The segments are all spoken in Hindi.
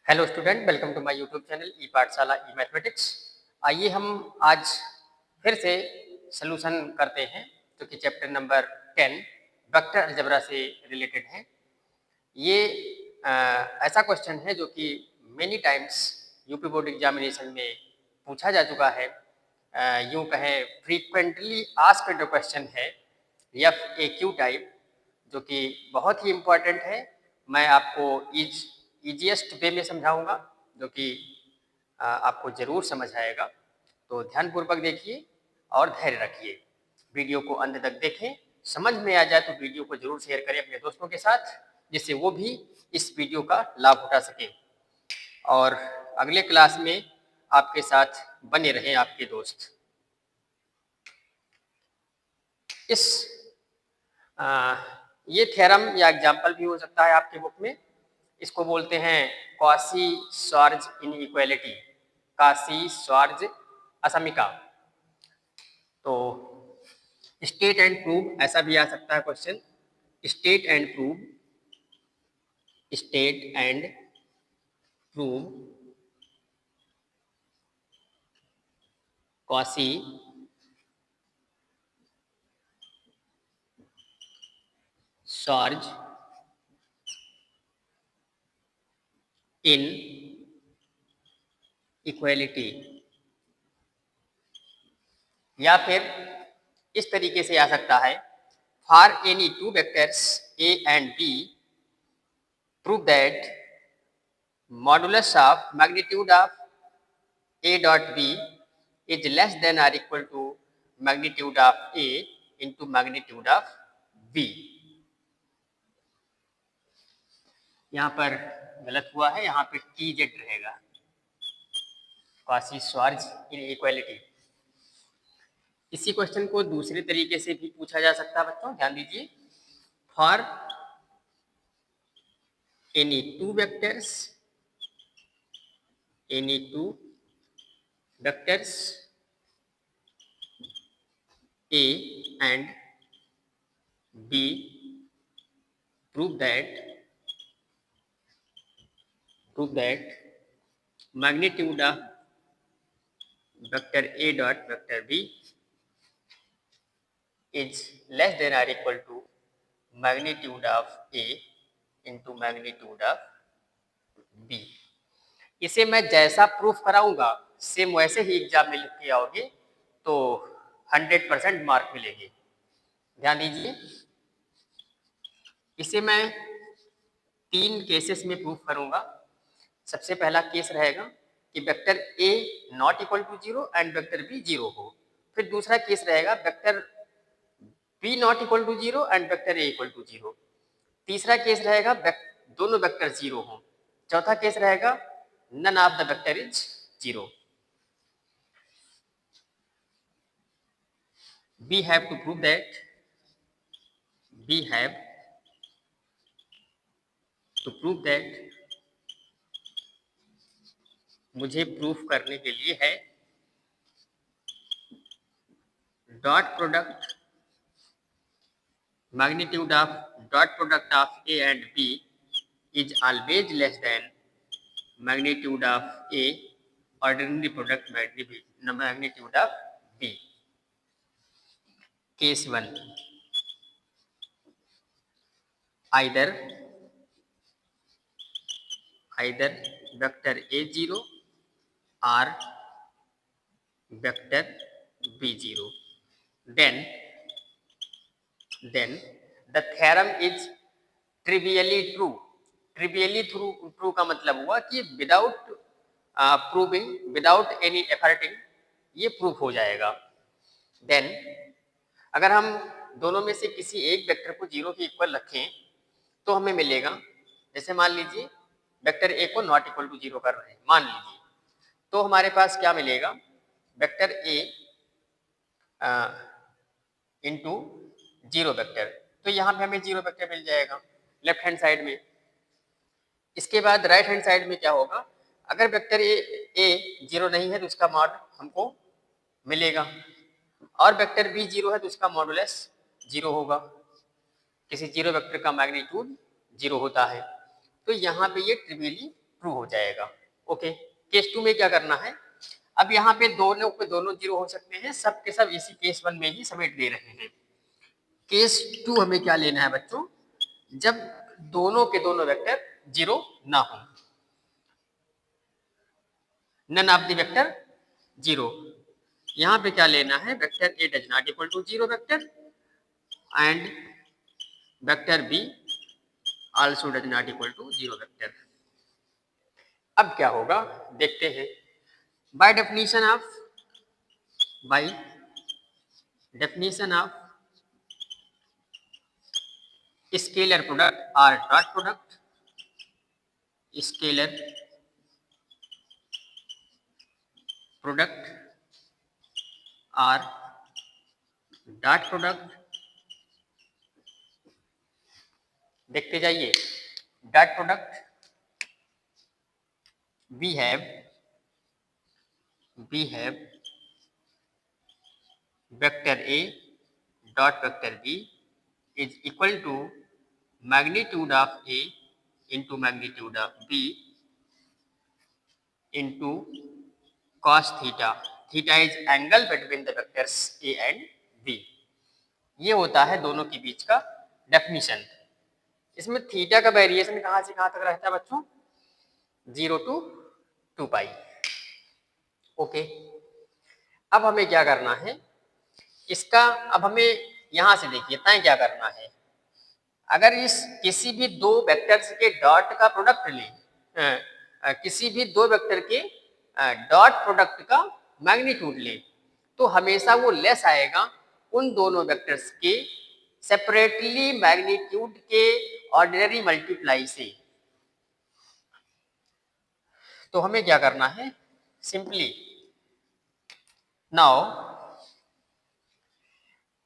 Hello student, welcome to my YouTube channel e Pathshala e mathematics. आइए हम आज फिर से सॉल्यूशन करते हैं जो कि चैप्टर नंबर 10 वेक्टर अलजेब्रा से रिलेटेड है। ये ऐसा क्वेश्चन है जो कि many times UP board examination में पूछा जा चुका है। यूँ कहें फ्रीक्वेंटली आस्क्ड क्वेश्चन है FAQ टाइप, जो कि बहुत ही इम्पोर्टेंट है। मैं आपको ईजीएस्ट वे में समझाऊंगा जो कि आपको ज़रूर समझ आएगा। तो ध्यानपूर्वक देखिए और धैर्य रखिए, वीडियो को अंत तक देखें। समझ में आ जाए तो वीडियो को ज़रूर शेयर करें अपने दोस्तों के साथ, जिससे वो भी इस वीडियो का लाभ उठा सकें और अगले क्लास में आपके साथ बने रहें आपके दोस्त। ये थ्योरम या एग्जाम्पल भी हो सकता है आपके बुक में। इसको बोलते हैं कॉची-श्वार्ज़ इनइक्वालिटी, कॉची-श्वार्ज़ असमीका। तो स्टेट एंड प्रूव ऐसा भी आ सकता है question. State and prove, state and prove Cauchy Schwarz inequality. या फिर इस तरीके से आ सकता है, for any two vectors A and B prove that modulus of magnitude of A dot B is less than or equal to magnitude of A into magnitude of B। यहाँ पर गलत हुआ है, यहाँ पे TZ रहेगा, कॉची-श्वार्ज़ इनइक्वालिटी। इसी क्वेश्चन को दूसरे तरीके से भी पूछा जा सकता है बच्चों, ध्यान दीजिए। For any two vectors A and B prove that magnitude of vector A dot vector B is less than or equal to magnitude of A into magnitude of B। इसे मैं जैसा प्रूफ कराऊंगा सेम वैसे ही एग्जाम में लिख के आओगे तो 100% मार्क मिलेंगे। ध्यान दीजिए, इसे मैं 3 केसेस में प्रूफ करूंगा। सबसे पहला केस रहेगा कि vector A not equal to 0 and vector B 0 हो। फिर दूसरा केस रहेगा vector B not equal to 0 and vector A equal to 0। तीसरा केस रहेगा दोनों वेक्टर 0 हो। चौथा केस रहेगा none of the vector is 0। We have to prove that मुझे प्रूफ करने के लिए है dot product magnitude of A and B is always less than magnitude of A ordinary product magnitude of B। Case 1, either vector A0 or vector B0, then the theorem is trivially true। Trivially true का मतलब हुआ कि without proving, without any efforting ये प्रूफ हो जाएगा। देन अगर हम दोनों में से किसी एक वेक्टर को 0 के इक्वल रखें तो हमें मिलेगा, जैसे मान लीजिए वेक्टर ए को नॉट इक्वल टू 0 कर रहे हैं मान लीजिए, तो हमारे पास क्या मिलेगा, वेक्टर ए इंटू 0 वेक्टर। तो यहाँ पे हमें 0 वेक्टर मिल जाएगा लेफ्ट हैंड साइड में। इसके बाद राइट हैंड साइड में क्या होगा, अगर वेक्टर ए 0 नहीं है तो उसका मॉड हमको मिलेगा, और वेक्टर बी 0 है तो उसका मॉडुलस 0 होगा। किसी 0 वेक्टर का मैग्नीट्यूड 0 होता है। तो यहाँ पे ये ट्रिवियली ट्रू हो जाएगा। ओके, केस 2 में क्या करना है, अब यहाँ पे दोनों पे दोनों 0 हो सकते हैं, सब के सब इसी केस 1 में ही समेट दे रहे हैं। केस 2 हमें क्या लेना है बच्चों, जब दोनों के दोनों वेक्टर 0 ना हो, नन ऑफ द वेक्टर 0। यहाँ पे क्या लेना है, vector A does not equal to 0 vector and vector B also does not equal to 0 vector. अब क्या होगा देखते हैं। By definition of scalar product और डॉट प्रोडक्ट, स्केलर प्रोडक्ट और डॉट प्रोडक्ट, देखते जाइए। Dot product we have vector A dot vector B is equal to magnitude of A into magnitude of B into cos theta. Theta is angle between the vectors A and B. ये होता है दोनों के बीच का डेफिनेशन। इसमें थीटा का वेरिएशन कहाँ से कहाँ तक रहता है बच्चों, 0 to 2 पाई। ओके, अब हमें क्या करना है इसका, अब हमें यहाँ से देखिए तय क्या करना है। अगर इस किसी भी दो वेक्टर्स के डॉट का प्रोडक्ट लें, किसी भी दो वेक्टर के डॉट प्रोडक्ट का मैग्नीट्यूड लें, तो हमेशा वो लेस आएगा उन दोनों वेक्टर्स के सेपरेटली मैग्नीट्यूड के ऑर्डिनरी मल्टीप्लाई से। तो हमें क्या करना है, simply now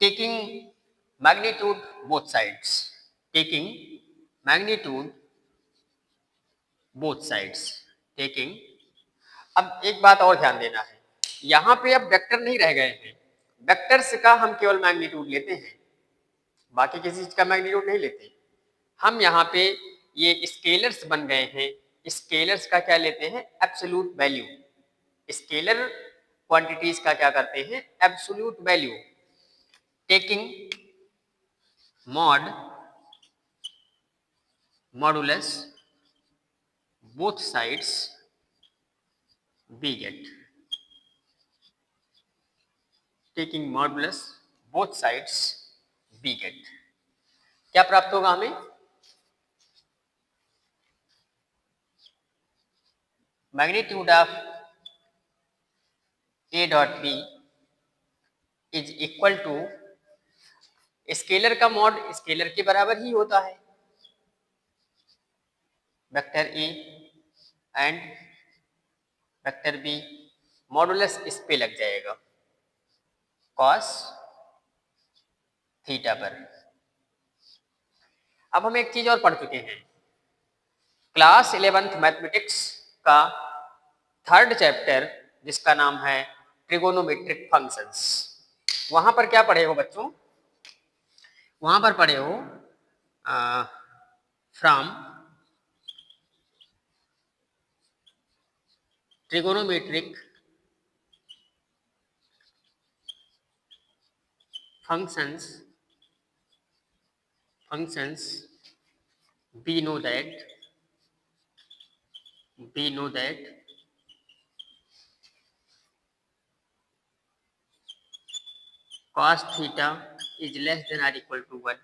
taking magnitude both sides, taking magnitude both sides, taking। अब एक बात और ध्यान देना है, यहाँ पे अब वेक्टर नहीं रह गए हैं, वेक्टर्स का हम केवल मैग्नीट्यूड लेते हैं, बाकी किसी चीज का मैग्नीट्यूड नहीं लेते। हम यहाँ पे ये स्केलर्स बन गए हैं, स्केलर्स का क्या लेते हैं, एब्सोल्यूट वैल्यू। स्केलर क्वांटिटीज का क्या करते हैं, absolute value. Taking modulus both sides we get, taking modulus both sides we get, क्या प्राप्त होगा हमें, magnitude of A dot B is equal to, scalar का मॉड स्केलर के बराबर ही होता है, vector A and vector B, modulus इस पे लग जाएगा cos थीटा पर। अब हम एक चीज और पढ़ चुके हैं, क्लास 11th मैथमेटिक्स का 3rd चैप्टर जिसका नाम है ट्रिगोनोमेट्रिक फंक्शंस। वहां पर क्या पढ़े हो बच्चों, वहां पर पढ़े हो from trigonometric functions we know that cos theta is less than or equal to 1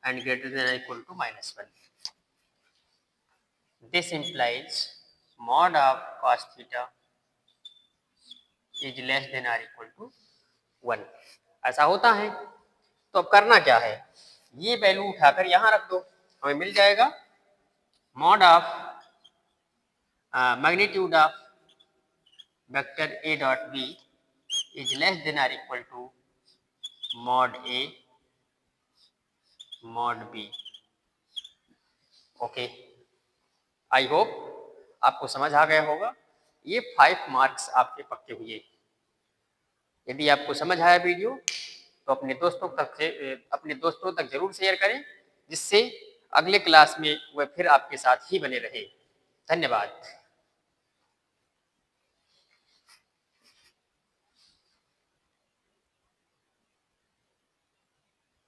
and greater than or equal to -1. This implies mod of cos theta is less than or equal to 1। ऐसा होता है। तो अब करना क्या है, ये वैल्यू उठाकर यहाँ रख दो, हमें मिल जाएगा mod of magnitude of vector A dot B is less than or equal to mod A mod B। Okay, I hope आपको समझ आ गया होगा। ये 5 मार्क्स आपके पक्के हुए। यदि आपको समझ आया वीडियो तो अपने दोस्तों तक जरूर शेयर करें, जिससे अगले क्लास में वह फिर आपके साथ ही बने रहे। धन्यवाद।